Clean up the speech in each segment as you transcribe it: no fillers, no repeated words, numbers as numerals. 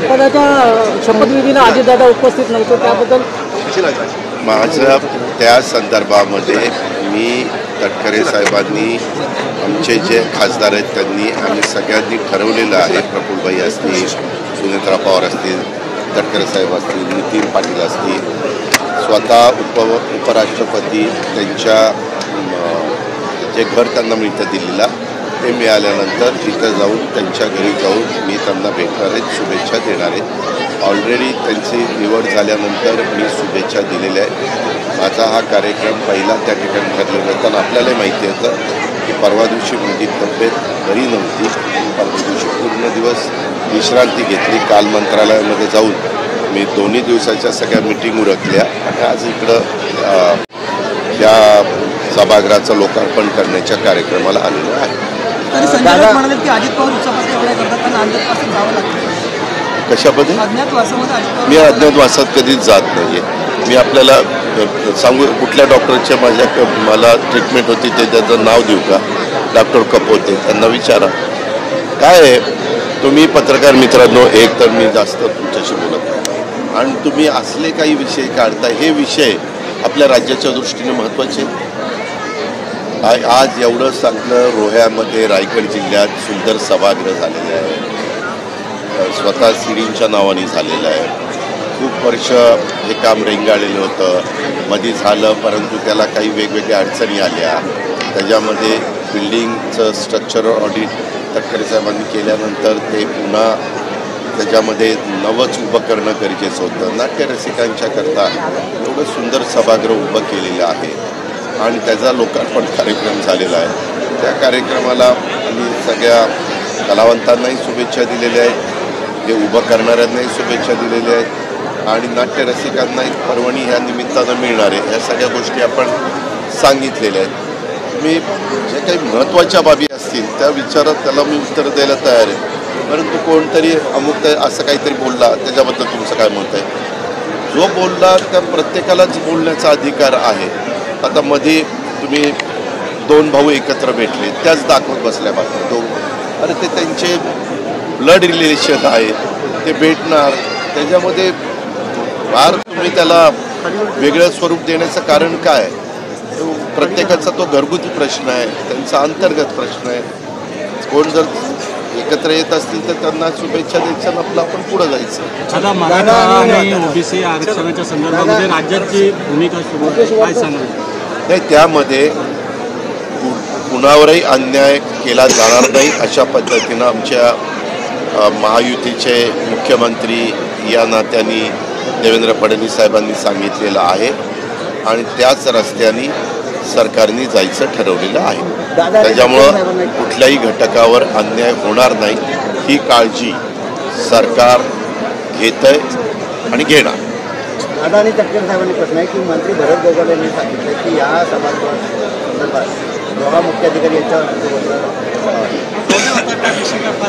पदाच्या शपथविधीला अजितदादा उपस्थित नव्हते, त्याबद्दल माझं त्या संदर्भामध्ये मी तटकरे साहेबांनी आमचे जे खासदार आहेत त्यांनी आम्ही सगळ्यांनी ठरवलेलं आहे. प्रफुल्लभाई असतील, सुनेत्रा पवार असतील, तटकरे साहेब असतील, नितीन पाटील असतील, स्वतः उपराष्ट्रपती त्यांच्या जे घर त्यांना मिळतं दिल्लीला, ते मिळाल्यानंतर तिथं जाऊन त्यांच्या घरी जाऊन मी त्यांना भेटणार आहे, शुभेच्छा देणार आहे. ऑलरेडी त्यांची निवड झाल्यानंतर मी शुभेच्छा दिलेल्या आहेत. माझा हा कार्यक्रम पहिला त्या ठिकाणी ठरलेला होता. आपल्यालाही माहिती होतं की परवा दिवशी माझी तब्येत बरी नव्हती. परवा दिवशी पूर्ण दिवस विश्रांती घेतली. काल मंत्रालयामध्ये जाऊन मी 2 दिवसाच्या सगळ्या मिटिंग उरकल्या आणि आज इकडं या सभागृहाचं लोकार्पण करण्याच्या कार्यक्रमाला आलेलो आहे. कशाबद्दल? मी अज्ञातवासात कधीच जात नाही आहे. मी आपल्याला सांगू कुठल्या डॉक्टरच्या मला ट्रीटमेंट होती ते त्याचं नाव देऊ का? डॉक्टर कपोते, त्यांना विचारा. काय आहे, तुम्ही पत्रकार मित्रांनो, एक तर मी जास्त तुमच्याशी बोलत नाही आणि तुम्ही असले काही विषय काढता, हे विषय आपल्या राज्याच्या दृष्टीने महत्त्वाचे. आज एवढं चांगलं रोह्यामध्ये रायगड जिल्ह्यात सुंदर सभागृह झालेलं आहे. स्वतः सिडींच्या नावाने झालेलं आहे. खूप वर्ष हे काम रेंगाळलेलं होतं, मध्ये झालं, परंतु त्याला काही वेगवेगळ्या अडचणी आल्या. त्याच्यामध्ये बिल्डिंगचं स्ट्रक्चरल ऑडिट तटकरे साहेबांनी केल्यानंतर ते पुन्हा त्याच्यामध्ये नवंच उभं करणं गरजेचं होतं. नाट्यरसिकांच्याकरता एवढं सुंदर सभागृह उभं केलेलं आहे आणि त्याचा लोकार्पण कार्यक्रम झालेला आहे. त्या कार्यक्रमाला आम्ही सगळ्या कलावंतांनाही शुभेच्छा दिलेल्या आहेत, जे उभं करणाऱ्यांनाही शुभेच्छा दिलेल्या आहेत आणि नाट्यरसिकांनाही पर्वणी ह्या निमित्तानं मिळणार आहे, या सगळ्या गोष्टी आपण सांगितलेल्या आहेत. मी जे काही महत्त्वाच्या बाबी असतील त्या विचारात त्याला मी उत्तर द्यायला तयार आहे. परंतु कोणतरी अमुक असं काहीतरी बोलला, त्याच्याबद्दल तुमचं काय मत आहे? जो बोलला त्या प्रत्येकालाच बोलण्याचा अधिकार आहे. आता मध्ये तुम्ही 2 भाऊ एकत्र भेटले, त्याच दाखवत बसल्या बाबा. अरे ते त्यांचे ब्लड रिलेशन आहे, ते भेटणार. त्याच्यामध्ये फार तुम्ही त्याला वेगळं स्वरूप देण्याचं कारण काय? प्रत्येकाचा तो घरगुती प्रश्न आहे, त्यांचा अंतर्गत प्रश्न आहे. कोण जर एकत्र येत असतील तर त्यांना शुभेच्छा द्यायच्या, आपलं आपण पुढे जायचं. आता मराठा आणि ओबीसी आरक्षणाच्या संदर्भामध्ये राज्याची भूमिका काय सांगाल? नाही, त्यामध्ये कुणावरही अन्याय केला जाणार नाही अशा पद्धतीनं आमच्या महायुतीचे मुख्यमंत्री या नात्याने देवेंद्र फडणवीस साहेबांनी सांगितलेलं आहे आणि त्याच रस्त्याने सरकारने जायचं ठरवलेलं आहे. त्याच्यामुळं कुठल्याही घटकावर अन्याय होणार नाही ही काळजी सरकार घेतंय आणि घेणार. दादा आणि तटकरे साहेबांनी प्रश्न आहे की मंत्री भरत गोगावले यांनी सांगितलं की या सभागृहासंदर्भात दोघा मुख्याधिकारी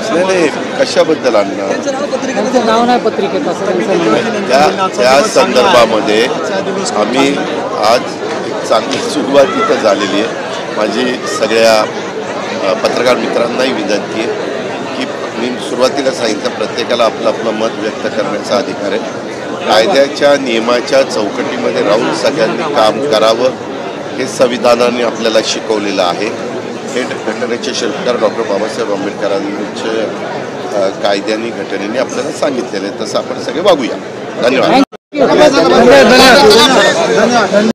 नाही, कशाबद्दल आणणार? नाव नाही पत्रिकेत त्या संदर्भामध्ये आम्ही आज एक चांगली सुरुवात इथं झालेली आहे. माझी सगळ्या पत्रकार मित्रांनाही विनंती आहे की मी सुरुवातीला सांगितलं, प्रत्येकाला आपलं आपलं मत व्यक्त करण्याचा अधिकार आहे. कायद्याच्या नियमाच्या चौकटीमध्ये राहून सगळ्यांनी काम करावं, हे संविधानाने आपल्याला शिकवलेलं आहे. हे घटनेचे शिल्पकार डॉक्टर बाबासाहेब आंबेडकरांच्या कायद्याने घटनेने आपल्याला सांगितलेलं आहे. तसं आपण सगळे वागूया. धन्यवाद.